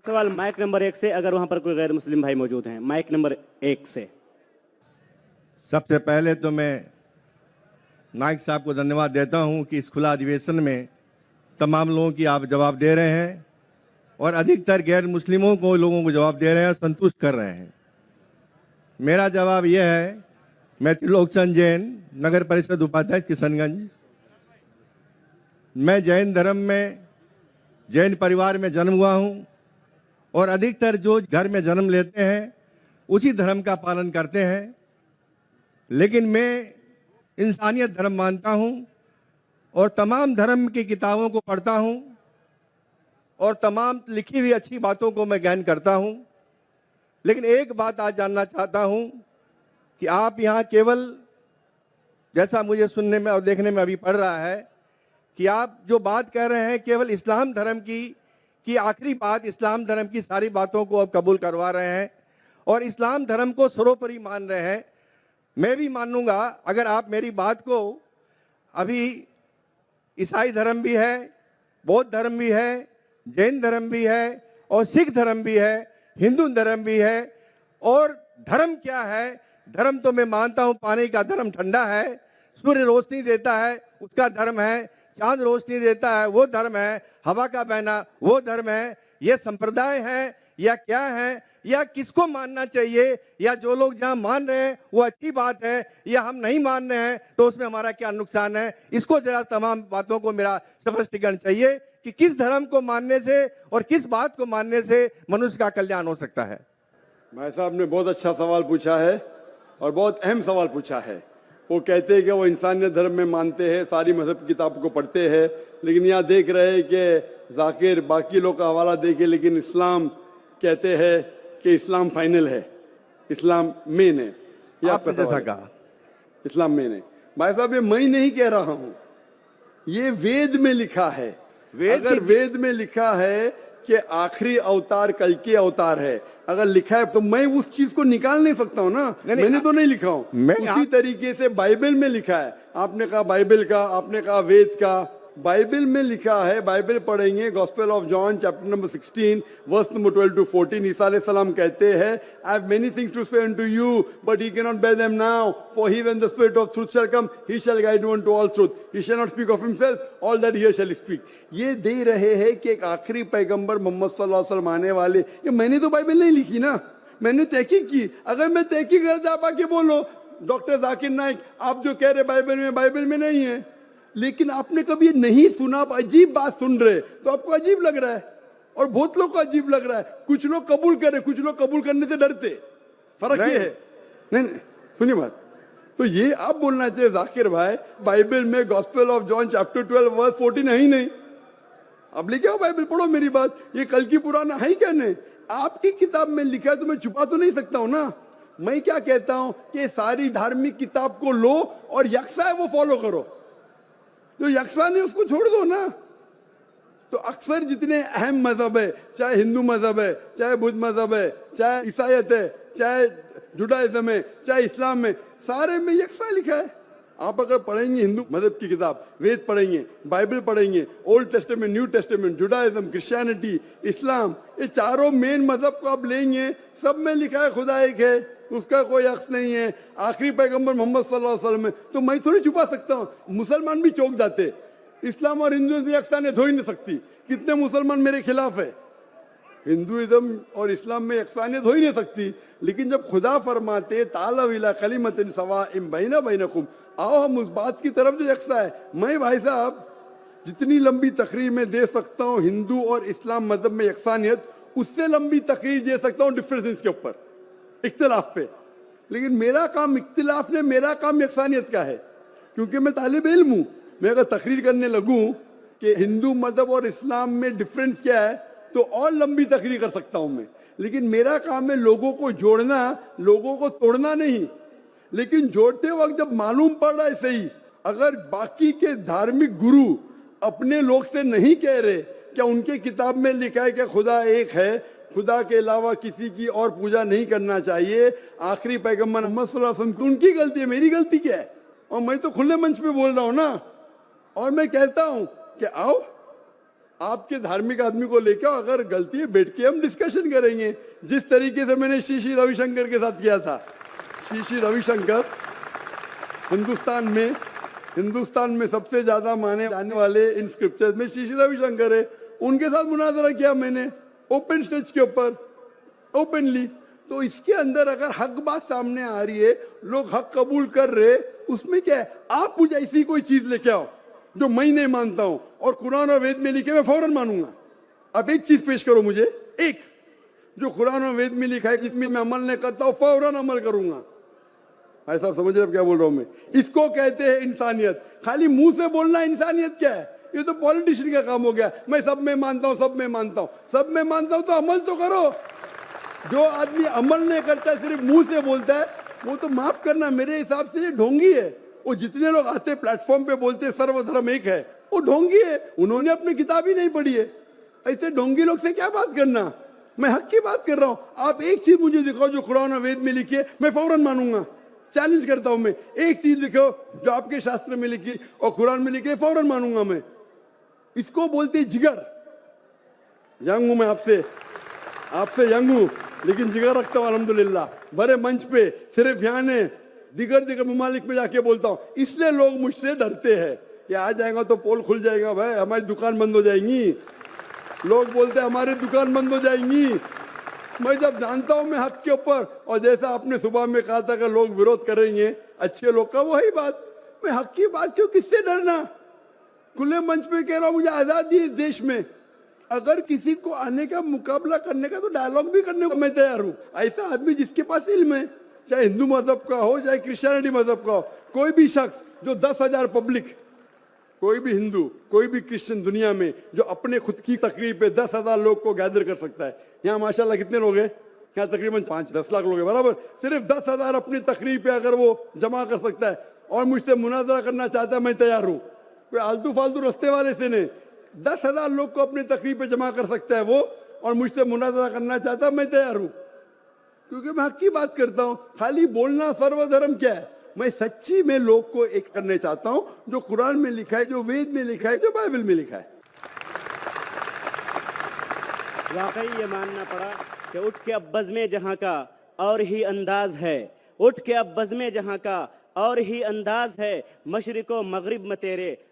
सवाल mic number 1 से, अगर वहां पर कोई गैर मुस्लिम भाई मौजूद हैं। माइक नंबर 1 से। सबसे पहले तो मैं नाइक साहब को धन्यवाद देता हूं कि इस खुला अधिवेशन में तमाम लोगों की आप जवाब दे रहे हैं और अधिकतर गैर मुस्लिमों को लोगों को जवाब दे रहे हैं और संतुष्ट कर रहे हैं। मेरा जवाब यह है, मैं त्रिलोकचंद जैन, नगर परिषद उपाध्यक्ष किशनगंज। मैं जैन धर्म में, जैन परिवार में जन्म हुआ हूं और अधिकतर जो घर में जन्म लेते हैं उसी धर्म का पालन करते हैं। लेकिन मैं इंसानियत धर्म मानता हूं और तमाम धर्म की किताबों को पढ़ता हूं और तमाम लिखी हुई अच्छी बातों को मैं गहन करता हूं। लेकिन एक बात आज जानना चाहता हूं कि आप यहां केवल, जैसा मुझे सुनने में और देखने में अभी पड़ रहा है, कि आप जो बात कह रहे हैं केवल इस्लाम धर्म की आखिरी बात, इस्लाम धर्म की सारी बातों को अब कबूल करवा रहे हैं और इस्लाम धर्म को सर्वोपरि मान रहे हैं। मैं भी मानूंगा अगर आप मेरी बात को, अभी ईसाई धर्म भी है, बौद्ध धर्म भी है, जैन धर्म भी है और सिख धर्म भी है, हिंदू धर्म भी है। और धर्म क्या है? धर्म तो मैं मानता हूं पानी का धर्म ठंडा है, सूर्य रोशनी देता है उसका धर्म है, चांद रोशनी देता है वो धर्म है, हवा का बहना वो धर्म है। ये संप्रदाय है या क्या है, या किसको मानना चाहिए, या जो लोग जहां मान रहे हैं वो अच्छी बात है, या हम नहीं मान रहे हैं तो उसमें हमारा क्या नुकसान है? इसको जरा तमाम बातों को मेरा स्पष्टीकरण चाहिए कि किस धर्म को मानने से और किस बात को मानने से मनुष्य का कल्याण हो सकता है। भाई साहब ने बहुत अच्छा सवाल पूछा है और बहुत अहम सवाल पूछा है। वो कहते हैं कि वो इंसानियत धर्म में मानते हैं, सारी मजहब किताब को पढ़ते हैं, लेकिन यहाँ देख रहे हैं कि जाकिर बाकी लोग का हवाला देके, लेकिन इस्लाम कहते हैं कि इस्लाम फाइनल है, इस्लाम मेन है। ये आपका जैसा कहा, इस्लाम मेन है। भाई साहब ये मैं नहीं कह रहा हूं, ये वेद में लिखा है। अगर वेद में लिखा है कि आखिरी अवतार कल के अवतार है, अगर लिखा है तो मैं उस चीज को निकाल नहीं सकता हूं ना। मैंने तो नहीं लिखा हूं, उसी तरीके से बाइबल में लिखा है। आपने कहा बाइबल का, आपने कहा वेद का, बाइबल में लिखा है। बाइबल पढ़ेंगे, gospel of John chapter number 16 verse number 12 to 14। Isa अलैहिस्सलाम कहते हैं, I have many things to say unto you but he cannot bear them now, for he when the spirit of truth shall come he shall guide you unto all truth, he shall not speak of himself, all that he shall speak। ये दे रहे हैं कि एक आखिरी पैगंबर मोहम्मद सल्लल्लाहु अलैहि वसल्लम आने वाले। ये मैंने तो बाइबल नहीं लिखी ना, मैंने तहकीक की। अगर मैं तहकीक करता आप आके बोलो डॉक्टर जाकिर नाइक आप जो कह रहे बाइबल में नहीं है, लेकिन आपने कभी नहीं सुना, आप अजीब बात सुन रहे तो आपको अजीब लग रहा है और बहुत लोग को अजीब लग रहा है। कुछ लोग कबूल कर रहे, कुछ लोग कबूल करने से डरते। फर्क ये है। नहीं सुनिए बात, तो ये आप बोलना चाहिए जाकिर भाई बाइबल में gospel of John chapter 12 verse 14 है ही नहीं। अब लेके आओ बाइबल, पढ़ो मेरी बात। ये कल की पुराना है ही कहने, आपकी किताब में लिखा है तो मैं छुपा तो नहीं सकता हूं ना। मैं क्या कहता हूं कि सारी धार्मिक किताब को लो और यकसा है वो फॉलो करो, जो यकसा नहीं उसको छोड़ दो ना। तो अक्सर जितने अहम मजहब है, चाहे हिंदू मजहब है, चाहे बुद्ध मजहब है, चाहे ईसाईयत है, चाहे जुडाइज्म है, चाहे इस्लाम में, सारे में यकसा लिखा है। आप अगर पढ़ेंगे हिंदू मजहब की किताब, वेद पढ़ेंगे, बाइबल पढ़ेंगे, Old Testament, New Testament, Judaism, Christianity, Islam, ये चारों मेन मजहब को आप लेंगे, सब में लिखा है खुदा एक है, उसका कोई अक्स नहीं है। आखिरी पैगंबर मोहम्मद सल्लल्लाहु अलैहि वसल्लम है, तो मैं थोड़ी छुपा सकता हूँ। मुसलमान भी चौंक जाते, इस्लाम और हिंदुइज्म भी यकसानियत हो ही नहीं सकती। कितने मुसलमान मेरे खिलाफ है, हिंदुइज्म और इस्लाम में यकसानियत हो ही नहीं सकती। लेकिन जब खुदा फरमाते तालव इला कलिमतिन सवाइम बैना बैनकुम, आओ हम उस बात की तरफ जो यकसा है। मैं भाई साहब जितनी लंबी तकरीर में दे सकता हूँ हिंदू और इस्लाम मजहब में यकसानियत, उससे लंबी तकरीर दे सकता हूँ डिफरेंसेस के ऊपर, इख्तिलाफ पे। लेकिन मेरा काम इख्तिलाफ ने, मेरा काम यकसानियत का है, क्योंकि मैं तालिब इल्म हूँ। मैं अगर तकरीर करने लगूं कि हिंदू मजहब और इस्लाम में डिफरेंस क्या है, तो और लंबी तकरीर कर सकता हूं मैं। लेकिन मेरा काम है लोगों को जोड़ना, लोगों को तोड़ना नहीं। लेकिन जोड़ते वक्त जब मालूम पड़ रहा है सही, अगर बाकी के धार्मिक गुरु अपने लोग से नहीं कह रहे क्या उनके किताब में लिखा है कि खुदा एक है, खुदा के अलावा किसी की और पूजा नहीं करना चाहिए, आखिरी पैगंबर मोहम्मद सल्लल्लाहु अलैहि वसल्लम, उनकी गलती है, मेरी गलती क्या है? और मैं तो खुले मंच पे बोल रहा हूं ना। और मैं कहता हूं कि आओ आपके धार्मिक आदमी को लेकर अगर गलती है बैठ के हम डिस्कशन करेंगे, जिस तरीके से मैंने श्री रविशंकर के साथ किया था। श्री रविशंकर हिंदुस्तान में सबसे ज्यादा माने जाने वाले इन स्क्रिप्चर्स में श्री रविशंकर है। उनके साथ मुनाजरा किया मैंने ओपन स्टेज के ऊपर, ओपनली। तो इसके अंदर अगर हक बात सामने आ रही है, लोग हक कबूल कर रहे, उसमें क्या है? आप मुझे ऐसी कोई चीज लेके आओ जो मैं नहीं मानता हूं और कुरान और वेद में लिखे मैं फौरन मानूंगा। अब एक चीज पेश करो मुझे, एक जो कुरान और वेद में लिखा है जिसमें मैं अमल नहीं करता हूं, फौरन अमल करूंगा। भाई साहब समझ रहे क्या बोल रहा हूं मैं? इसको कहते हैं इंसानियत। खाली मुंह से बोलना इंसानियत क्या है? ये तो पॉलिटिशियन का काम हो गया। मैं सब में मानता हूं, सब में मानता हूं, सब में मानता हूं, तो अमल तो करो। जो आदमी अमल नहीं करता, सिर्फ मुंह से बोलता है, वो तो माफ करना मेरे हिसाब से ये ढोंगी है। वो जितने लोग आते प्लेटफॉर्म पे बोलते सर्वधर्म एक है, वो ढोंगी है। उन्होंने अपनी किताब ही नहीं पढ़ी है। ऐसे ढोंगी लोग से क्या बात करना? मैं हक की बात कर रहा हूं। आप एक चीज मुझे दिखाओ जो कुरान और वेद में लिखी है, मैं फौरन मानूंगा। चैलेंज करता हूं मैं, एक चीज लिखो जो आपके शास्त्र में लिखी और कुरान में लिखी है, फौरन मानूंगा मैं। इसको बोलते जिगर। यंग हूं मैं, आपसे यंग हूं, लेकिन जिगर रखता हूं अल्हम्दुलिल्लाह। बड़े मंच पे सिर्फ यहाँ ने दिगर ममालिक में जाके बोलता हूं, इसलिए लोग मुझसे डरते हैं। ये आ जाएगा तो पोल खुल जाएगा, भाई हमारी दुकान बंद हो जाएंगी। लोग बोलते हैं हमारी दुकान बंद हो जाएंगी। मैं जब जानता हूं मैं हक के ऊपर, और जैसा आपने सुबह में कहा था कि लोग विरोध करेंगे अच्छे लोग का, वही बात। मैं हक की बात क्यों, किससे डरना? खुले मंच पे कह रहा हूं, मुझे आजादी है देश में। अगर किसी को आने का मुकाबला करने का, तो डायलॉग भी करने को मैं तैयार हूं। ऐसा आदमी जिसके पास इल्म है, चाहे हिंदू मजहब का हो चाहे क्रिश्चियनिटी मजहब का हो, कोई भी शख्स जो 10,000 पब्लिक, कोई भी हिंदू कोई भी क्रिश्चियन दुनिया में जो अपने खुद की तकरीर पे 10,000 लोग को गैदर कर सकता है। यहाँ माशाल्लाह कितने लोग हैं? यहाँ तकरीबन 5-10 लाख लोग हैं, बराबर। सिर्फ 10,000 अपनी तकरीर पे अगर वो जमा कर सकता है और मुझसे मुनाजरा करना चाहता है, मैं तैयार हूँ। कोई आलतू फालतू रस्ते वाले से नहीं, 10,000 लोग को अपनी तकरीर पे जमा कर सकता है वो, और मुझसे मुनाजरा करना चाहता है, मैं तैयार हूं। क्योंकि मैं हक की बात करता हूं। खाली बोलना सर्वधर्म क्या है? मैं सच्ची में लोग को एक करने चाहता हूं, जो कुरान में लिखा है, जो वेद में लिखा है, जो बाइबल में लिखा है। वाकई ये मानना पड़ा कि उठ के अब बज़्म जहां का और ही अंदाज है, उठ के अब बज़्म जहां का और ही अंदाज है, मशरिको मगरिब में तेरे